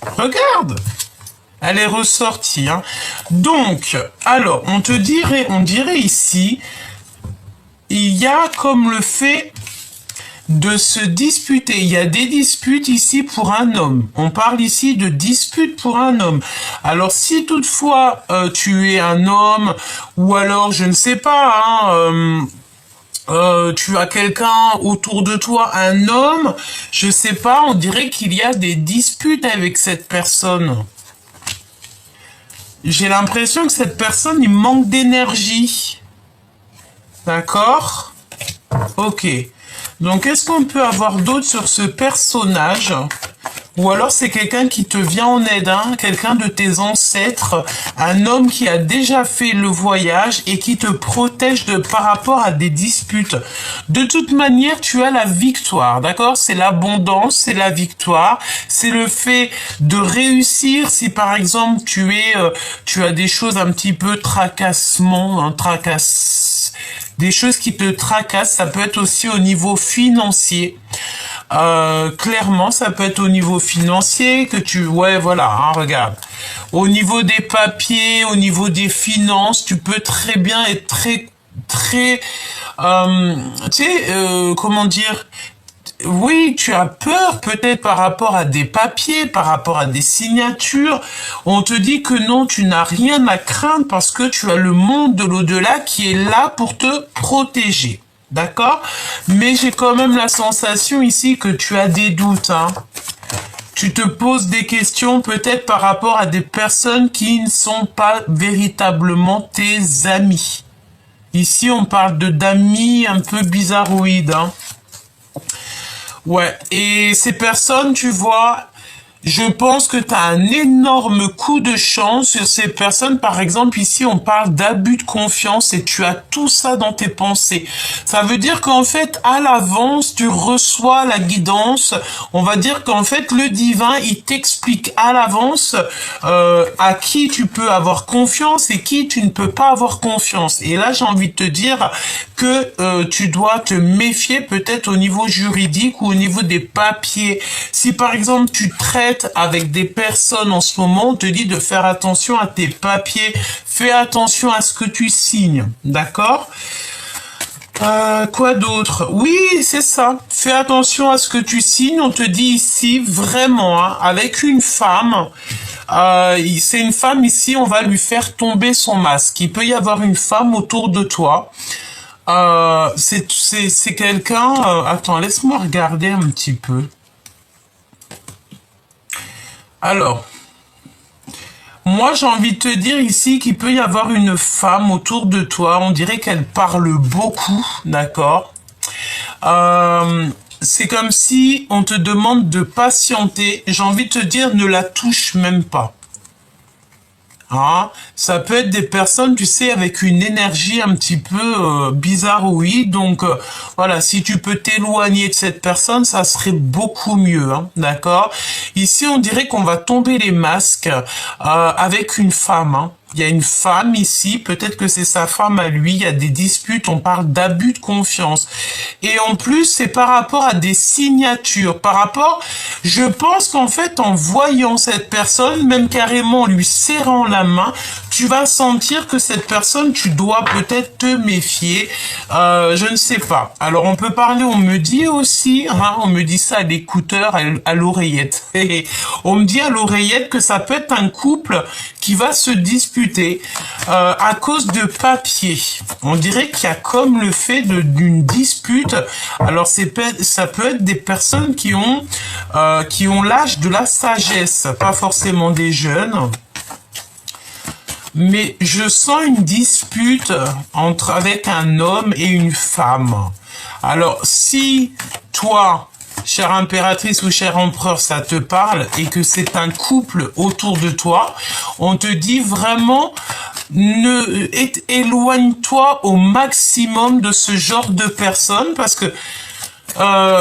Regarde, elle est ressortie. Hein. Donc, alors, on dirait ici, il y a comme le fait de se disputer. Il y a des disputes ici pour un homme. On parle ici de disputes pour un homme. Alors si toutefois tu es un homme, ou alors je ne sais pas, hein, tu as quelqu'un autour de toi, un homme, je sais pas, on dirait qu'il y a des disputes avec cette personne. J'ai l'impression que cette personne, il manque d'énergie. D'accord ? Ok. Donc, est-ce qu'on peut avoir d'autres sur ce personnage? Ou alors c'est quelqu'un qui te vient en aide, hein, quelqu'un de tes ancêtres, un homme qui a déjà fait le voyage et qui te protège par rapport à des disputes. De toute manière, tu as la victoire, d'accord? C'est l'abondance, c'est la victoire, c'est le fait de réussir. Si par exemple tu as des choses un petit peu des choses qui te tracassent, ça peut être aussi au niveau financier. Clairement, ça peut être au niveau financier ouais, voilà, hein, regarde. Au niveau des papiers, au niveau des finances, tu peux très bien être très, comment dire, oui, tu as peur peut-être par rapport à des papiers, par rapport à des signatures. On te dit que non, tu n'as rien à craindre parce que tu as le monde de l'au-delà qui est là pour te protéger. D'accord? Mais j'ai quand même la sensation ici que tu as des doutes, hein. Tu te poses des questions peut-être par rapport à des personnes qui ne sont pas véritablement tes amis. Ici, on parle d'amis un peu bizarroïdes, hein. Ouais, et ces personnes, tu vois, je pense que tu as un énorme coup de chance sur ces personnes. Par exemple, ici, on parle d'abus de confiance et tu as tout ça dans tes pensées. Ça veut dire qu'en fait, à l'avance, tu reçois la guidance. On va dire qu'en fait, le divin, il t'explique à l'avance à qui tu peux avoir confiance et qui tu ne peux pas avoir confiance. Et là, j'ai envie de te dire que tu dois te méfier peut-être au niveau juridique ou au niveau des papiers. Si par exemple, tu traites avec des personnes en ce moment, on te dit de faire attention à tes papiers, fais attention à ce que tu signes, d'accord? Quoi d'autre? Oui, c'est ça. Fais attention à ce que tu signes. On te dit ici, vraiment, hein, avec une femme, c'est une femme ici, on va lui faire tomber son masque. Il peut y avoir une femme autour de toi. C'est quelqu'un... attends, laisse-moi regarder un petit peu. Alors, moi j'ai envie de te dire ici qu'il peut y avoir une femme autour de toi, on dirait qu'elle parle beaucoup, d'accord? C'est comme si on te demande de patienter, j'ai envie de te dire ne la touche même pas. Hein, ça peut être des personnes, tu sais, avec une énergie un petit peu bizarroïde. Donc, voilà, si tu peux t'éloigner de cette personne, ça serait beaucoup mieux, hein, d'accord? Ici, on dirait qu'on va tomber les masques avec une femme, hein. Il y a une femme ici, peut-être que c'est sa femme à lui, il y a des disputes, on parle d'abus de confiance. Et en plus, c'est par rapport à des signatures, je pense qu'en fait, en voyant cette personne, même carrément en lui serrant la main, tu vas sentir que cette personne, tu dois peut-être te méfier, je ne sais pas. Alors, on peut parler, on me dit aussi, hein, on me dit ça à l'écouteur, à l'oreillette. On me dit à l'oreillette que ça peut être un couple qui va se disputer à cause de papier. On dirait qu'il y a comme le fait d'une dispute. Alors ça peut être des personnes qui ont l'âge de la sagesse, pas forcément des jeunes. Mais je sens une dispute avec un homme et une femme. Alors si toi, chère impératrice ou cher empereur, ça te parle et que c'est un couple autour de toi, on te dit vraiment éloigne-toi au maximum de ce genre de personnes parce que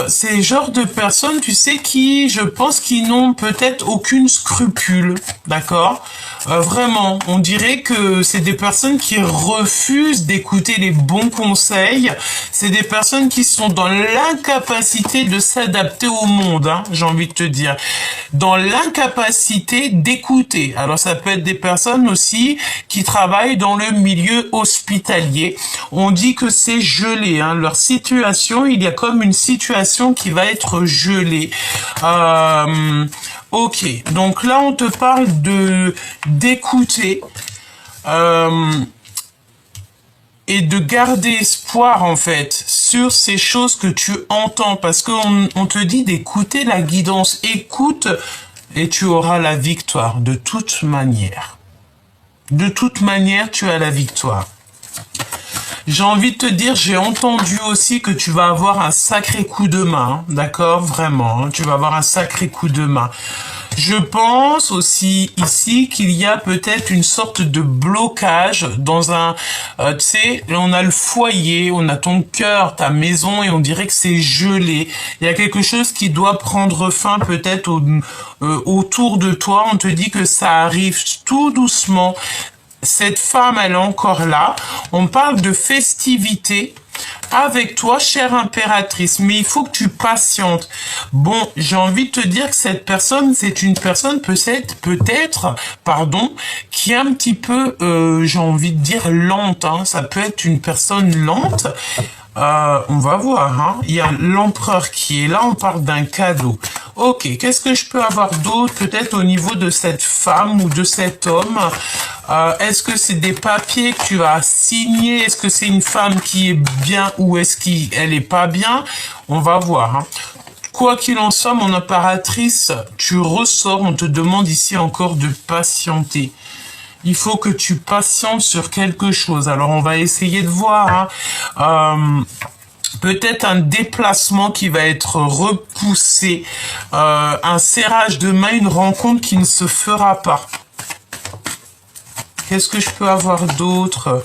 c'est le genre de personnes, tu sais, qui, je pense, qui n'ont peut-être aucune scrupule, d'accord? Vraiment, on dirait que c'est des personnes qui refusent d'écouter les bons conseils. C'est des personnes qui sont dans l'incapacité de s'adapter au monde, hein, j'ai envie de te dire. Dans l'incapacité d'écouter. Alors ça peut être des personnes aussi qui travaillent dans le milieu hospitalier. On dit que c'est gelé, hein, leur situation, il y a comme une situation qui va être gelée. Ok, donc là on te parle d'écouter et de garder espoir en fait sur ces choses que tu entends, parce qu'on te dit d'écouter la guidance. Écoute et tu auras la victoire de toute manière. De toute manière, tu as la victoire. J'ai envie de te dire, j'ai entendu aussi que tu vas avoir un sacré coup de main, d'accord? Vraiment, hein, tu vas avoir un sacré coup de main. Je pense aussi ici qu'il y a peut-être une sorte de blocage dans un... tu sais, on a le foyer, on a ton cœur, ta maison, et on dirait que c'est gelé. Il y a quelque chose qui doit prendre fin peut-être autour de toi. On te dit que ça arrive tout doucement. Cette femme, elle est encore là. On parle de festivité avec toi, chère impératrice, mais il faut que tu patientes. Bon, j'ai envie de te dire que cette personne, c'est une personne peut-être, qui est un petit peu, j'ai envie de dire lente, hein. Ça peut être une personne lente. On va voir, hein. Il y a l'empereur qui est là, on parle d'un cadeau. Ok, qu'est-ce que je peux avoir d'autre peut-être au niveau de cette femme ou de cet homme? Est-ce que c'est des papiers que tu as signés? Est-ce que c'est une femme qui est bien ou est-ce qu'elle est pas bien? On va voir, hein. Quoi qu'il en soit, mon impératrice, tu ressors, on te demande ici encore de patienter. Il faut que tu patientes sur quelque chose. Alors, on va essayer de voir, hein. Peut-être un déplacement qui va être repoussé, un serrage de main, une rencontre qui ne se fera pas. Qu'est-ce que je peux avoir d'autre?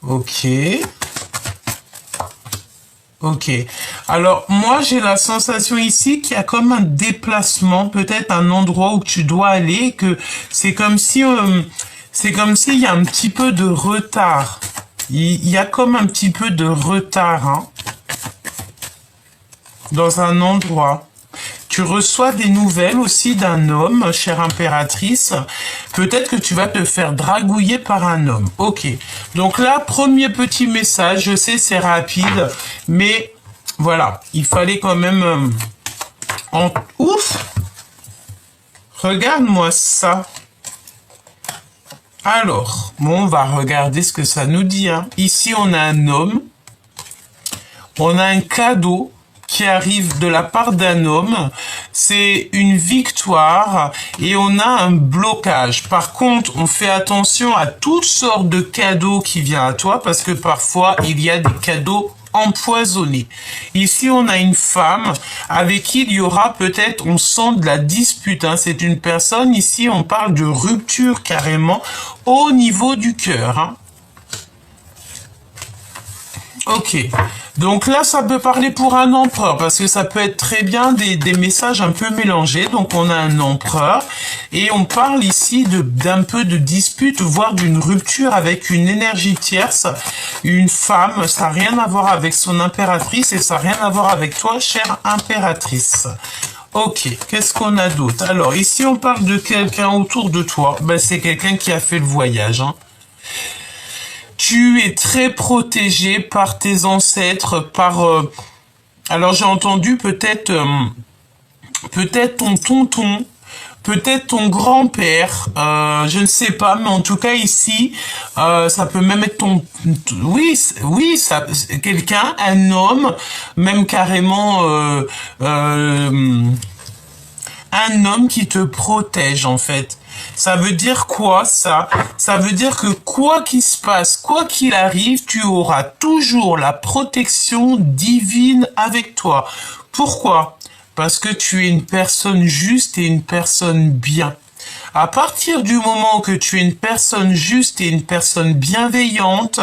Ok. Ok. Alors, moi, j'ai la sensation ici qu'il y a comme un déplacement, peut-être un endroit où tu dois aller, que c'est comme si il y a un petit peu de retard. Il y a comme un petit peu de retard, hein, dans un endroit. Tu reçois des nouvelles aussi d'un homme, chère impératrice. Peut-être que tu vas te faire dragouiller par un homme. Ok. Donc là, premier petit message. Je sais, c'est rapide, mais voilà. Il fallait quand même... Ouf! Regarde-moi ça. Alors, bon, on va regarder ce que ça nous dit, hein. Ici, on a un homme. On a un cadeau qui arrive de la part d'un homme. C'est une victoire et on a un blocage. Par contre, on fait attention à toutes sortes de cadeaux qui viennent à toi parce que parfois, il y a des cadeaux empoisonné. Ici, on a une femme avec qui il y aura peut-être, on sent de la dispute, hein. C'est une personne, ici, on parle de rupture carrément au niveau du cœur, hein. Ok, donc là, ça peut parler pour un empereur, parce que ça peut être très bien des messages un peu mélangés. Donc, on a un empereur, et on parle ici d'un peu de dispute, voire d'une rupture avec une énergie tierce, une femme. Ça n'a rien à voir avec son impératrice, et ça n'a rien à voir avec toi, chère impératrice. Ok, qu'est-ce qu'on a d'autre? Alors, ici, on parle de quelqu'un autour de toi. Ben, c'est quelqu'un qui a fait le voyage, hein. Tu es très protégé par tes ancêtres, alors j'ai entendu peut-être ton tonton, peut-être ton grand-père, je ne sais pas, mais en tout cas ici, ça peut même être oui, ça, quelqu'un, un homme, même carrément un homme qui te protège en fait. Ça veut dire quoi ça? Ça veut dire que quoi qu'il se passe, quoi qu'il arrive, tu auras toujours la protection divine avec toi. Pourquoi? Parce que tu es une personne juste et une personne bien. À partir du moment que tu es une personne juste et une personne bienveillante,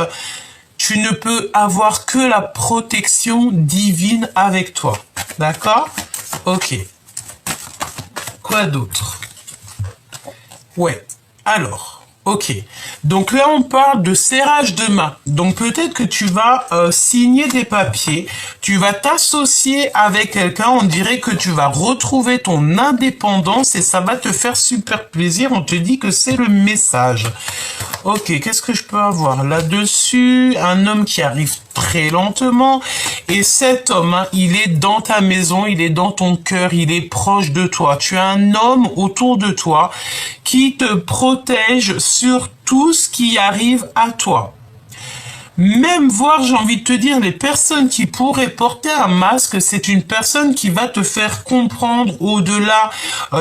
tu ne peux avoir que la protection divine avec toi. D'accord? Ok. Quoi d'autre? Ouais. Alors, ok. Donc là, on parle de serrage de main. Donc peut-être que tu vas signer des papiers, tu vas t'associer avec quelqu'un, on dirait que tu vas retrouver ton indépendance et ça va te faire super plaisir. On te dit que c'est le message. Ok, qu'est-ce que je peux avoir là-dessus? Un homme qui arrive très lentement. Et cet homme, hein, il est dans ta maison, il est dans ton cœur, il est proche de toi. Tu as un homme autour de toi qui te protège sur tout ce qui arrive à toi. Même voir, j'ai envie de te dire, les personnes qui pourraient porter un masque, c'est une personne qui va te faire comprendre au-delà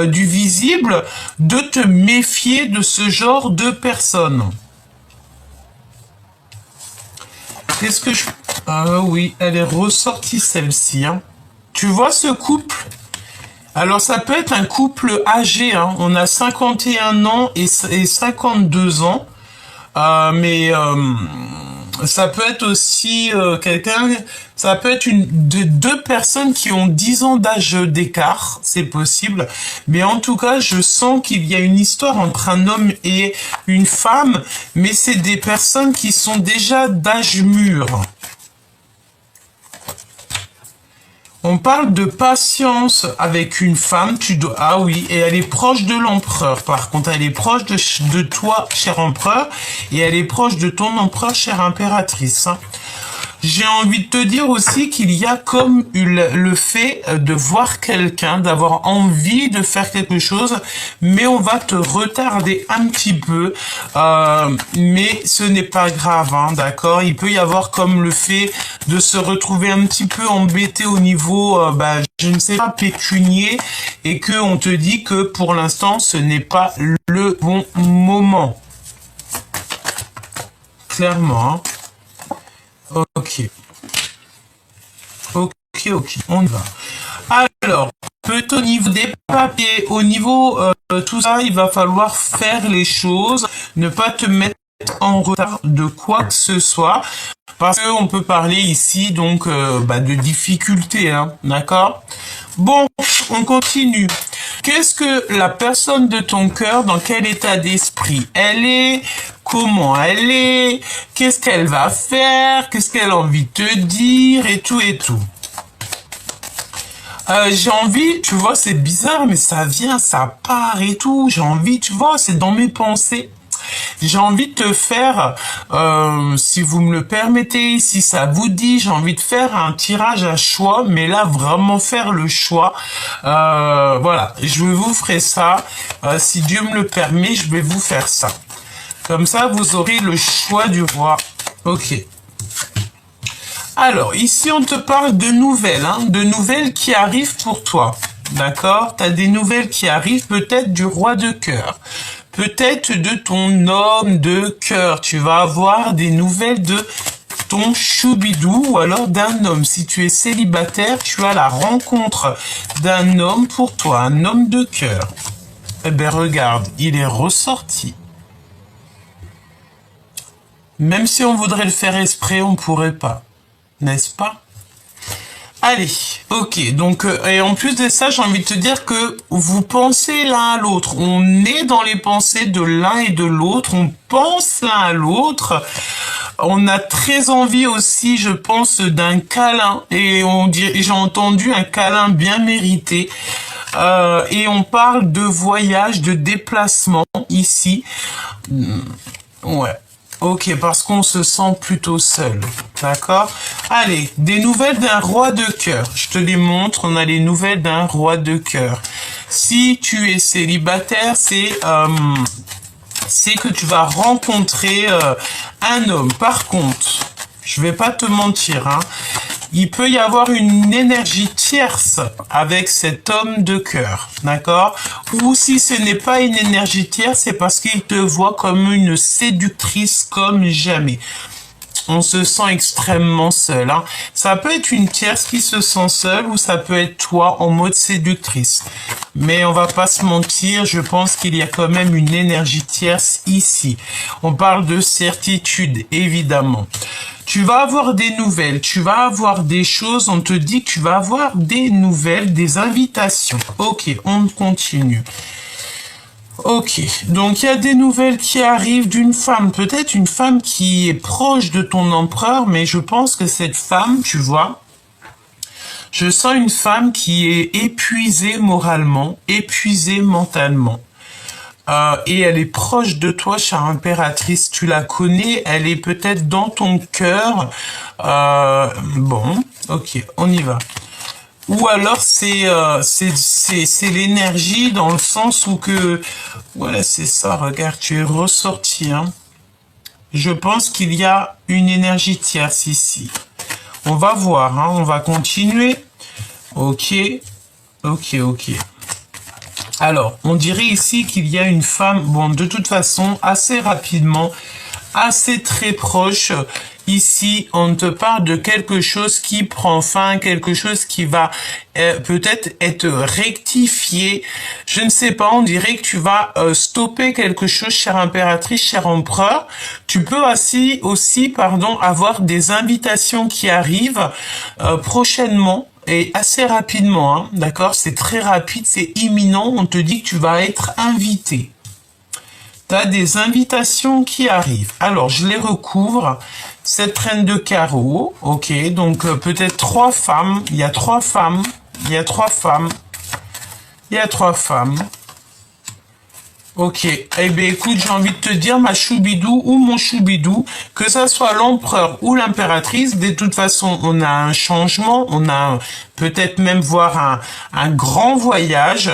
du visible, de te méfier de ce genre de personnes. Qu'est-ce que je... Ah oui, elle est ressortie celle-ci. Hein. Tu vois ce couple? Alors ça peut être un couple âgé, hein. On a 51 ans et 52 ans. Ça peut être aussi quelqu'un, ça peut être deux personnes qui ont 10 ans d'âge d'écart, c'est possible. Mais en tout cas, je sens qu'il y a une histoire entre un homme et une femme, mais c'est des personnes qui sont déjà d'âge mûr. On parle de patience avec une femme, tu dois... Ah oui, et elle est proche de l'empereur. Par contre, elle est proche de toi, cher empereur, et elle est proche de ton empereur, chère impératrice. Hein. J'ai envie de te dire aussi qu'il y a comme le fait de voir quelqu'un, d'avoir envie de faire quelque chose, mais on va te retarder un petit peu, mais ce n'est pas grave, hein, d'accord? Il peut y avoir comme le fait de se retrouver un petit peu embêté au niveau, je ne sais pas, pécunier, et que on te dit que pour l'instant, ce n'est pas le bon moment. Clairement, hein. Ok, on y va. Alors, au niveau des papiers, au niveau tout ça, il va falloir faire les choses, ne pas te mettre en retard de quoi que ce soit, parce qu'on peut parler ici donc de difficultés, hein, d'accord? Bon, on continue. Qu'est-ce que la personne de ton cœur, dans quel état d'esprit elle est? Comment elle est? Qu'est-ce qu'elle va faire? Qu'est-ce qu'elle a envie de te dire? Et tout et tout. J'ai envie, tu vois, c'est bizarre, mais ça vient, ça part et tout. J'ai envie, tu vois, c'est dans mes pensées. J'ai envie de te faire, si vous me le permettez, si ça vous dit, j'ai envie de faire un tirage à choix, mais là, vraiment faire le choix. Voilà, je vous ferai ça. Si Dieu me le permet, je vais vous faire ça. Comme ça, vous aurez le choix du roi. Ok. Alors, ici, on te parle de nouvelles, hein, de nouvelles qui arrivent pour toi. D'accord? Tu as des nouvelles qui arrivent, peut-être du roi de cœur. Peut-être de ton homme de cœur. Tu vas avoir des nouvelles de ton choubidou ou alors d'un homme. Si tu es célibataire, tu as la rencontre d'un homme pour toi, un homme de cœur. Eh bien, regarde, il est ressorti. Même si on voudrait le faire exprès, on pourrait pas. N'est-ce pas? Allez, ok, donc, et en plus de ça, j'ai envie de te dire que vous pensez l'un à l'autre. On est dans les pensées de l'un et de l'autre, on pense l'un à l'autre. On a très envie aussi, je pense, d'un câlin. Et j'ai entendu un câlin bien mérité. Et on parle de voyage, de déplacement ici. Ouais. Ok, parce qu'on se sent plutôt seul. D'accord? Allez, des nouvelles d'un roi de cœur. Je te les montre, on a les nouvelles d'un roi de cœur. Si tu es célibataire, c'est que tu vas rencontrer un homme. Par contre, je vais pas te mentir, hein, il peut y avoir une énergie tierce avec cet homme de cœur, d'accord? Ou si ce n'est pas une énergie tierce, c'est parce qu'il te voit comme une séductrice comme jamais. On se sent extrêmement seul. Hein. Ça peut être une tierce qui se sent seule ou ça peut être toi en mode séductrice. Mais on va pas se mentir, je pense qu'il y a quand même une énergie tierce ici. On parle de certitude, évidemment. Tu vas avoir des nouvelles, tu vas avoir des choses, on te dit que tu vas avoir des nouvelles, des invitations. Ok, on continue. Ok, donc il y a des nouvelles qui arrivent d'une femme, peut-être une femme qui est proche de ton empereur, mais je pense que cette femme, tu vois, je sens une femme qui est épuisée moralement, épuisée mentalement. Et elle est proche de toi, chère impératrice. Tu la connais, elle est peut-être dans ton cœur. Bon, ok, on y va. Ou alors c'est l'énergie dans le sens où que voilà, c'est ça. Regarde, tu es ressorti. Hein. Je pense qu'il y a une énergie tierce ici. On va voir. Hein, on va continuer. Ok, ok, ok. Alors, on dirait ici qu'il y a une femme, bon, de toute façon, assez rapidement, assez très proche. Ici, on te parle de quelque chose qui prend fin, quelque chose qui va peut-être être rectifié. Je ne sais pas, on dirait que tu vas stopper quelque chose, chère impératrice, cher empereur. Tu peux aussi, avoir des invitations qui arrivent prochainement. Et assez rapidement, hein, d'accord? C'est très rapide, c'est imminent, on te dit que tu vas être invité. Tu as des invitations qui arrivent. Alors, je les recouvre. Cette reine de carreau, ok, donc peut-être 3 femmes. Il y a 3 femmes. Il y a 3 femmes. Il y a 3 femmes. Ok, eh bien écoute, j'ai envie de te dire, ma choubidou ou mon choubidou, que ça soit l'empereur ou l'impératrice, de toute façon, on a un changement, on a peut-être même voir un grand voyage,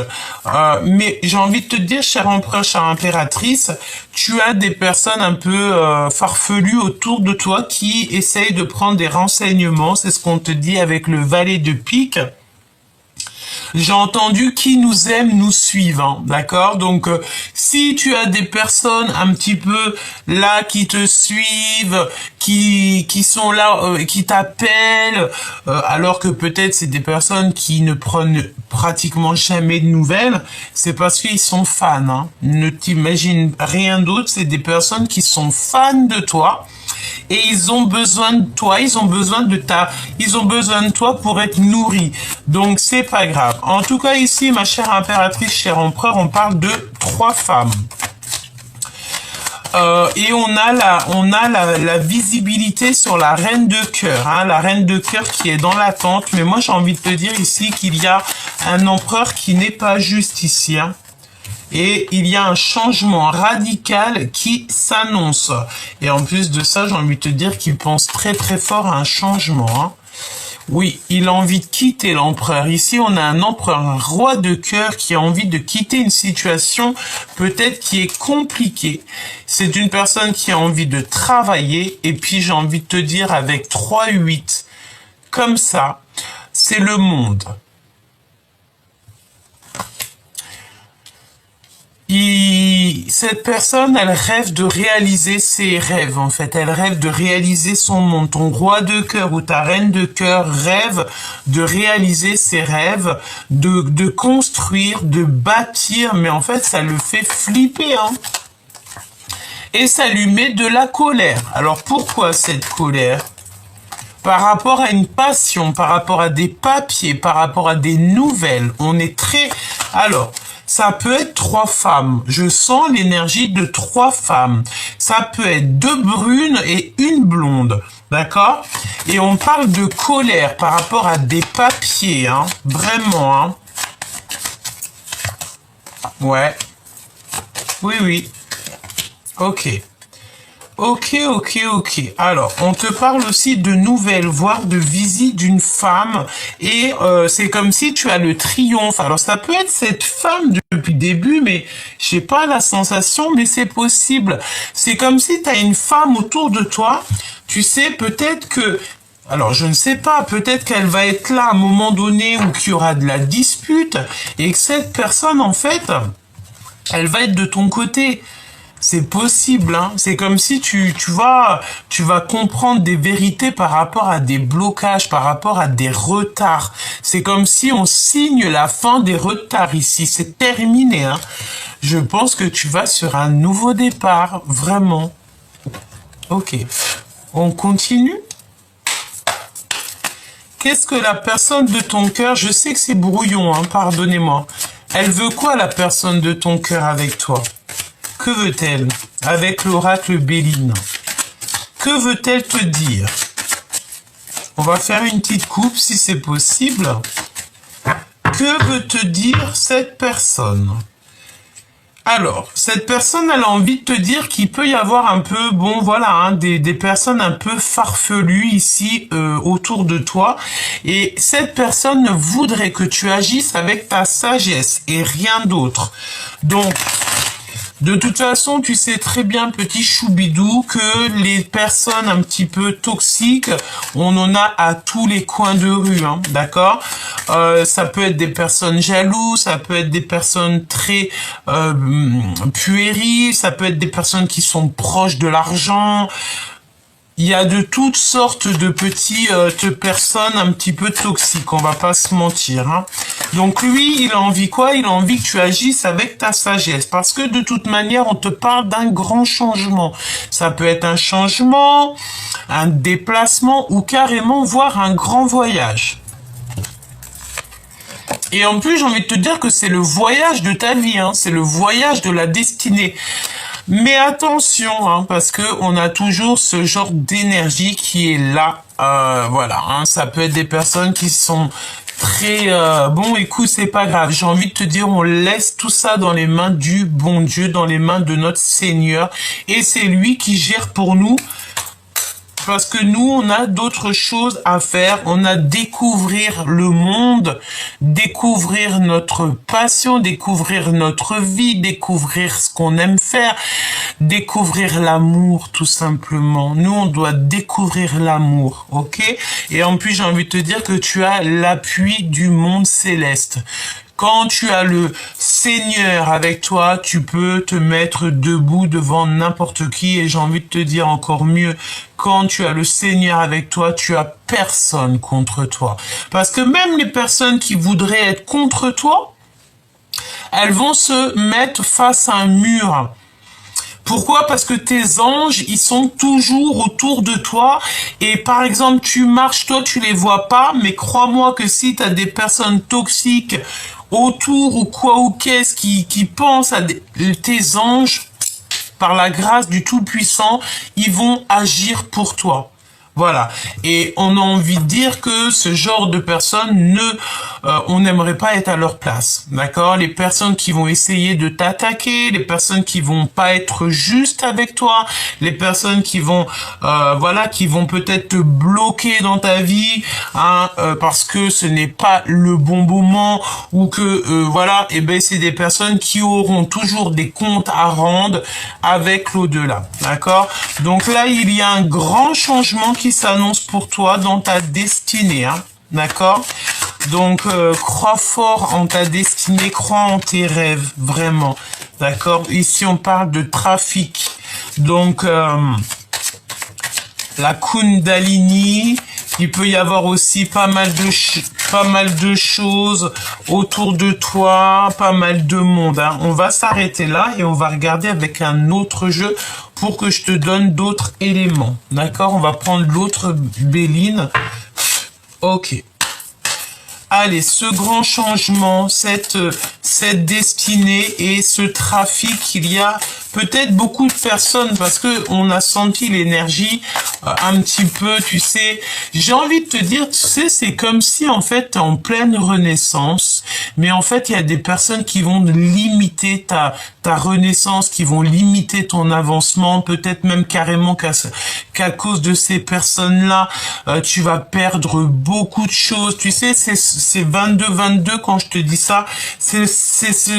mais j'ai envie de te dire, cher empereur, chère impératrice, tu as des personnes un peu farfelues autour de toi qui essayent de prendre des renseignements, c'est ce qu'on te dit avec le valet de pique. J'ai entendu qui nous aime, nous suivent, hein, d'accord? Donc, si tu as des personnes un petit peu là qui te suivent, qui sont là, qui t'appellent, alors que peut-être c'est des personnes qui ne prennent pratiquement jamais de nouvelles, c'est parce qu'ils sont fans, hein. Ne t'imagine rien d'autre, c'est des personnes qui sont fans de toi. Et ils ont besoin de toi, ils ont besoin de toi pour être nourris. Donc c'est pas grave. En tout cas ici, ma chère impératrice, cher empereur, on parle de 3 femmes. Et on a la visibilité sur la reine de cœur, hein, la reine de cœur qui est dans l'attente. Mais moi j'ai envie de te dire ici qu'il y a un empereur qui n'est pas juste ici, hein. Et il y a un changement radical qui s'annonce. Et en plus de ça, j'ai envie de te dire qu'il pense très très fort à un changement. Hein. Oui, il a envie de quitter l'empereur. Ici, on a un empereur, un roi de cœur qui a envie de quitter une situation peut-être qui est compliquée. C'est une personne qui a envie de travailler. Et puis, j'ai envie de te dire avec 3-8, comme ça, c'est le monde. Cette personne, elle rêve de réaliser ses rêves, en fait. Elle rêve de réaliser son monde. Ton roi de cœur ou ta reine de cœur rêve de réaliser ses rêves, de construire, de bâtir, mais en fait, ça le fait flipper, hein. Et ça lui met de la colère. Alors, pourquoi cette colère ? Par rapport à une passion, par rapport à des papiers, par rapport à des nouvelles. On est très... Alors... Ça peut être 3 femmes. Je sens l'énergie de 3 femmes. Ça peut être 2 brunes et 1 blonde. D'accord? Et on parle de colère par rapport à des papiers. Hein. Vraiment. Hein. Ouais. Oui, oui. Ok. Ok. Alors, on te parle aussi de nouvelles, voire de visite d'une femme. Et c'est comme si tu as le triomphe. Alors, ça peut être cette femme depuis le début, mais j'ai pas la sensation, mais c'est possible. C'est comme si tu as une femme autour de toi. Tu sais, peut-être que... Alors, je ne sais pas, peut-être qu'elle va être là à un moment donné où il y aura de la dispute. Et que cette personne, en fait, elle va être de ton côté. C'est possible, hein. C'est comme si tu vas comprendre des vérités par rapport à des blocages, par rapport à des retards. C'est comme si on signe la fin des retards ici. C'est terminé, hein. Je pense que tu vas sur un nouveau départ, vraiment. Ok. On continue. Qu'est-ce que la personne de ton cœur, je sais que c'est brouillon, hein, pardonnez-moi. Elle veut quoi, la personne de ton cœur avec toi? Que veut-elle avec l'oracle Béline? Que veut-elle te dire? On va faire une petite coupe si c'est possible. Que veut te dire cette personne? Alors, cette personne, elle a envie de te dire qu'il peut y avoir un peu, bon voilà, hein, des personnes un peu farfelues ici autour de toi. Et cette personne voudrait que tu agisses avec ta sagesse et rien d'autre. Donc, de toute façon, tu sais très bien, petit choubidou, que les personnes un petit peu toxiques, on en a à tous les coins de rue, hein, d'accord? Ça peut être des personnes jalouses, ça peut être des personnes très puériles, ça peut être des personnes qui sont proches de l'argent. Il y a de toutes sortes de petites personnes un petit peu toxiques, on va pas se mentir, hein. Donc lui, il a envie quoi? Il a envie que tu agisses avec ta sagesse, parce que de toute manière, on te parle d'un grand changement. Ça peut être un changement, un déplacement ou carrément voir un grand voyage. Et en plus, j'ai envie de te dire que c'est le voyage de ta vie, hein, c'est le voyage de la destinée. Mais attention, hein, parce que on a toujours ce genre d'énergie qui est là. Voilà, hein, ça peut être des personnes qui sont très... bon, écoute, c'est pas grave. J'ai envie de te dire, on laisse tout ça dans les mains du bon Dieu, dans les mains de notre Seigneur. Et c'est lui qui gère pour nous. Parce que nous, on a d'autres choses à faire. On a découvrir le monde, découvrir notre passion, découvrir notre vie, découvrir ce qu'on aime faire, découvrir l'amour, tout simplement. Nous, on doit découvrir l'amour, ok? Et en plus, j'ai envie de te dire que tu as l'appui du monde céleste. Quand tu as le Seigneur avec toi, tu peux te mettre debout devant n'importe qui. Et j'ai envie de te dire encore mieux, quand tu as le Seigneur avec toi, tu as personne contre toi. Parce que même les personnes qui voudraient être contre toi, elles vont se mettre face à un mur. Pourquoi? Parce que tes anges, ils sont toujours autour de toi. Et par exemple, tu marches, toi, tu les vois pas. Mais crois-moi que si tu as des personnes toxiques autour ou quoi ou qu'est-ce qui pensent à tes anges, par la grâce du Tout-Puissant, ils vont agir pour toi. Voilà. Et on a envie de dire que ce genre de personnes on n'aimerait pas être à leur place. D'accord? Les personnes qui vont essayer de t'attaquer, les personnes qui vont pas être justes avec toi, les personnes qui vont, voilà, qui vont peut-être te bloquer dans ta vie, hein, parce que ce n'est pas le bon moment ou que, voilà, et ben c'est des personnes qui auront toujours des comptes à rendre avec l'au-delà. D'accord? Donc là, il y a un grand changement qui s'annonce pour toi dans ta destinée, hein, d'accord? Donc, crois fort en ta destinée, crois en tes rêves, vraiment, d'accord? Ici, on parle de trafic. Donc, la Kundalini, il peut y avoir aussi pas mal de choses autour de toi, pas mal de monde, hein. On va s'arrêter là et on va regarder avec un autre jeu pour que je te donne d'autres éléments. D'accord? On va prendre l'autre Béline. Ok. Allez, ce grand changement, cette destinée et ce trafic, il y a peut-être beaucoup de personnes parce que on a senti l'énergie un petit peu, tu sais. J'ai envie de te dire, tu sais, c'est comme si en fait t'es en pleine renaissance, mais en fait il y a des personnes qui vont limiter ta renaissance, qui vont limiter ton avancement, peut-être même carrément qu'à cause de ces personnes-là, tu vas perdre beaucoup de choses. Tu sais, c'est 22-22 quand je te dis ça, c'est ce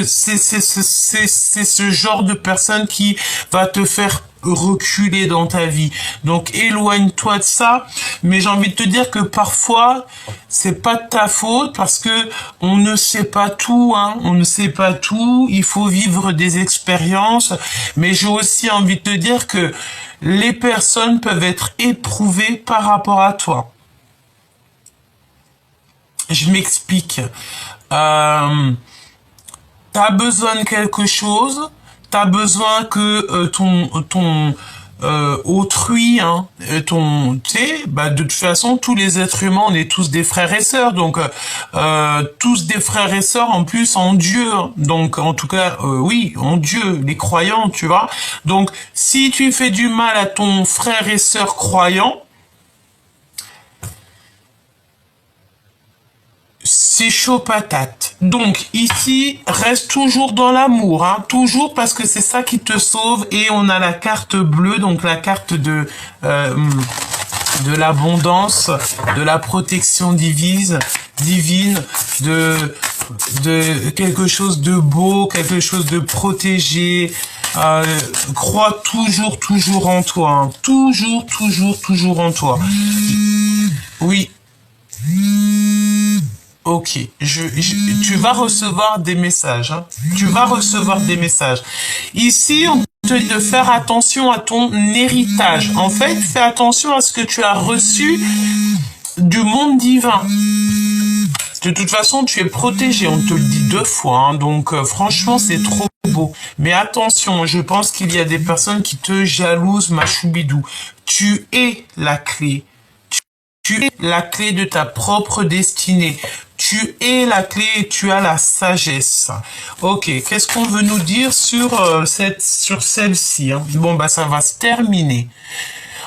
genre de personne qui va te faire reculer dans ta vie. Donc éloigne-toi de ça, mais j'ai envie de te dire que parfois c'est pas de ta faute parce que on ne sait pas tout, hein, on ne sait pas tout, il faut vivre des expériences, mais j'ai aussi envie de te dire que les personnes peuvent être éprouvées par rapport à toi. Je m'explique. T'as besoin de quelque chose, t'as besoin que autrui, hein, tu sais, bah de toute façon tous les êtres humains on est tous des frères et sœurs, donc tous des frères et sœurs en plus en Dieu, donc en tout cas oui en Dieu, les croyants, tu vois. Donc si tu fais du mal à ton frère et sœur croyant, c'est chaud patate. Donc ici, reste toujours dans l'amour, hein, toujours parce que c'est ça qui te sauve. Et on a la carte bleue, donc la carte de l'abondance, de la protection divine, de quelque chose de beau, quelque chose de protégé. Crois toujours en toi, hein, toujours en toi. Oui. Ok, tu vas recevoir des messages, hein. Tu vas recevoir des messages. Ici, on te dit de faire attention à ton héritage. En fait, fais attention à ce que tu as reçu du monde divin. De toute façon, tu es protégé, on te le dit 2 fois, hein. Donc franchement, c'est trop beau. Mais attention, je pense qu'il y a des personnes qui te jalousent, ma choubidou. Tu es la clé. Tu es la clé de ta propre destinée. Tu es la clé et tu as la sagesse. Ok, qu'est-ce qu'on veut nous dire sur celle-ci, hein? Bon, bah ça va se terminer.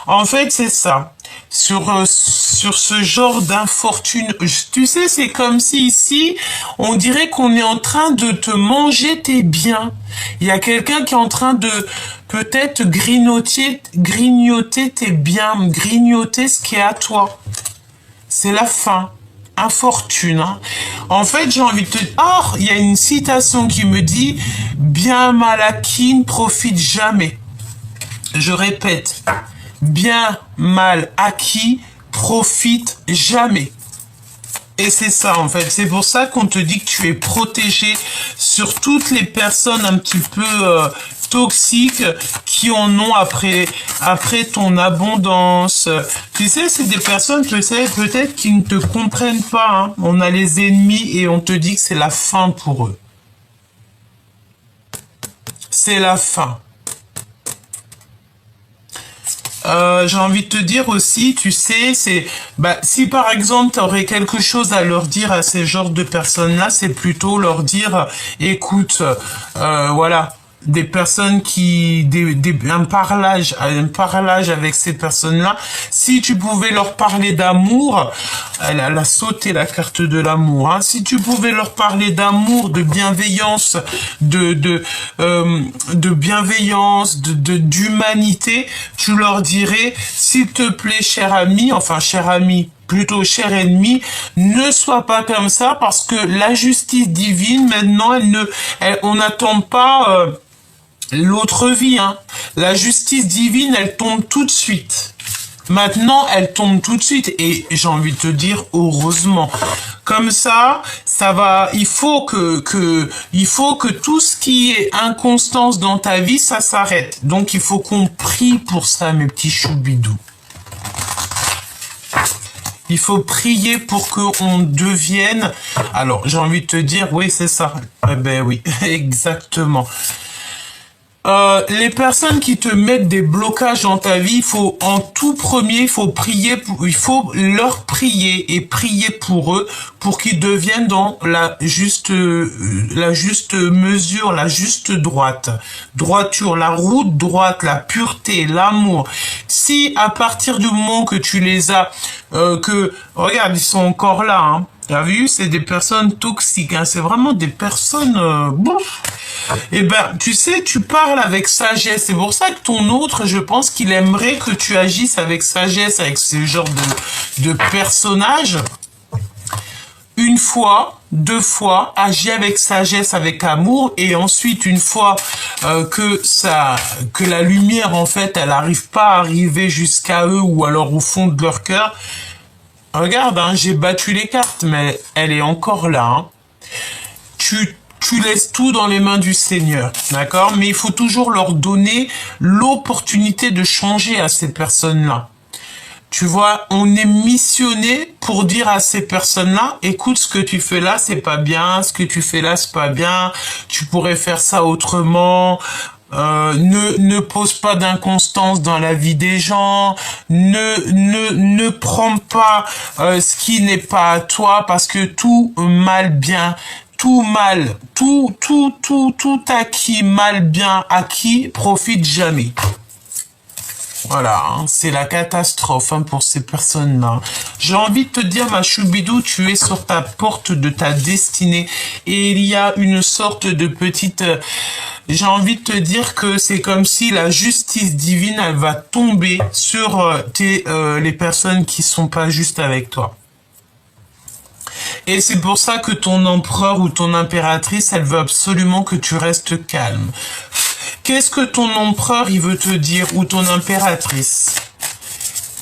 En fait, c'est ça. Sur ce genre d'infortune, tu sais, c'est comme si ici, on dirait qu'on est en train de te manger tes biens. Il y a quelqu'un qui est en train de peut-être grignoter tes biens, grignoter ce qui est à toi. C'est la fin. Infortune, hein. En fait, j'ai envie de te dire, il y a une citation qui me dit, bien mal acquis ne profite jamais. Je répète, bien mal acquis profite jamais. Et c'est ça, en fait. C'est pour ça qu'on te dit que tu es protégé sur toutes les personnes un petit peu toxiques qui en ont après ton abondance. Tu sais, c'est des personnes, peut-être qui ne te comprennent pas, hein. On a les ennemis et on te dit que c'est la fin pour eux. C'est la fin. J'ai envie de te dire aussi, tu sais, si par exemple tu aurais quelque chose à leur dire à ces genres de personnes-là, c'est plutôt leur dire, écoute, voilà, des personnes un parlage avec ces personnes-là. Si tu pouvais leur parler d'amour, elle a sauté la carte de l'amour, hein. Si tu pouvais leur parler d'amour, de bienveillance, d'humanité, tu leur dirais, s'il te plaît, cher ami, plutôt cher ennemi, ne sois pas comme ça parce que la justice divine, maintenant, on n'attend pas l'autre vie, hein. La justice divine, elle tombe tout de suite. Maintenant, elle tombe tout de suite et j'ai envie de te dire heureusement. Comme ça va. Il faut que tout ce qui est inconstance dans ta vie, ça s'arrête. Donc, il faut qu'on prie pour ça, mes petits choubidous. Il faut prier pour qu'on devienne. Alors, j'ai envie de te dire, oui, c'est ça. Eh ben oui, exactement. Les personnes qui te mettent des blocages dans ta vie, il faut leur prier et prier pour eux, pour qu'ils deviennent dans la juste mesure, la juste droiture, la route droite, la pureté, l'amour. Si à partir du moment que tu les as, regarde, ils sont encore là, hein. T'as vu, c'est des personnes toxiques, hein. C'est vraiment des personnes, Eh ben, tu sais, tu parles avec sagesse. C'est pour ça que ton autre, je pense qu'il aimerait que tu agisses avec sagesse, avec ce genre de personnage. 1 fois, 2 fois, agis avec sagesse, avec amour, et ensuite, une fois que la lumière, en fait, elle n'arrive pas à arriver jusqu'à eux ou alors au fond de leur cœur. Regarde, hein, j'ai battu les cartes, mais elle est encore là, hein. Tu laisses tout dans les mains du Seigneur, d'accord? Mais il faut toujours leur donner l'opportunité de changer à ces personnes-là. Tu vois, on est missionné pour dire à ces personnes-là, écoute, ce que tu fais là, c'est pas bien, ce que tu fais là, c'est pas bien, tu pourrais faire ça autrement. ne pose pas d'inconstance dans la vie des gens, ne prends pas ce qui n'est pas à toi, parce que tout mal bien, tout mal, tout acquis mal bien acquis profite jamais. Voilà, hein, c'est la catastrophe hein, pour ces personnes-là. J'ai envie de te dire, ma choubidou, tu es sur ta porte de ta destinée et il y a une sorte de petite... j'ai envie de te dire que c'est comme si la justice divine, elle va tomber sur les personnes qui sont pas justes avec toi. Et c'est pour ça que ton empereur ou ton impératrice, elle veut absolument que tu restes calme. Qu'est-ce que ton empereur, il veut te dire, ou ton impératrice?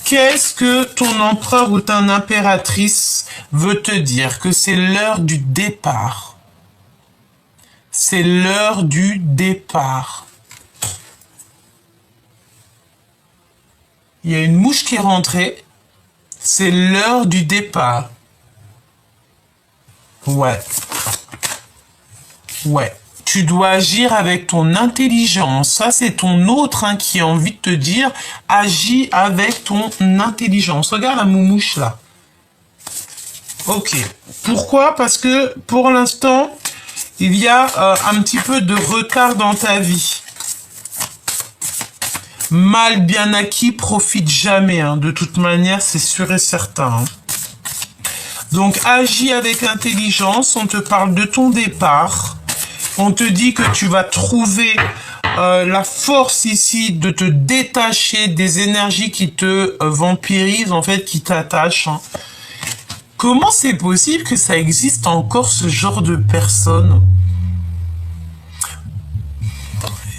Qu'est-ce que ton empereur ou ton impératrice veut te dire? Que c'est l'heure du départ. C'est l'heure du départ. Il y a une mouche qui est rentrée. C'est l'heure du départ. Ouais. Ouais. Tu dois agir avec ton intelligence. Ça, c'est ton autre hein, qui a envie de te dire, agis avec ton intelligence. Regarde la moumouche là. Ok. Pourquoi? Parce que pour l'instant, il y a un petit peu de retard dans ta vie. Mal bien acquis profite jamais. Hein. De toute manière, c'est sûr et certain. Hein. Donc, agis avec intelligence. On te parle de ton départ. On te dit que tu vas trouver la force ici de te détacher des énergies qui te vampirisent, en fait, qui t'attachent. Hein. Comment c'est possible que ça existe encore ce genre de personnes?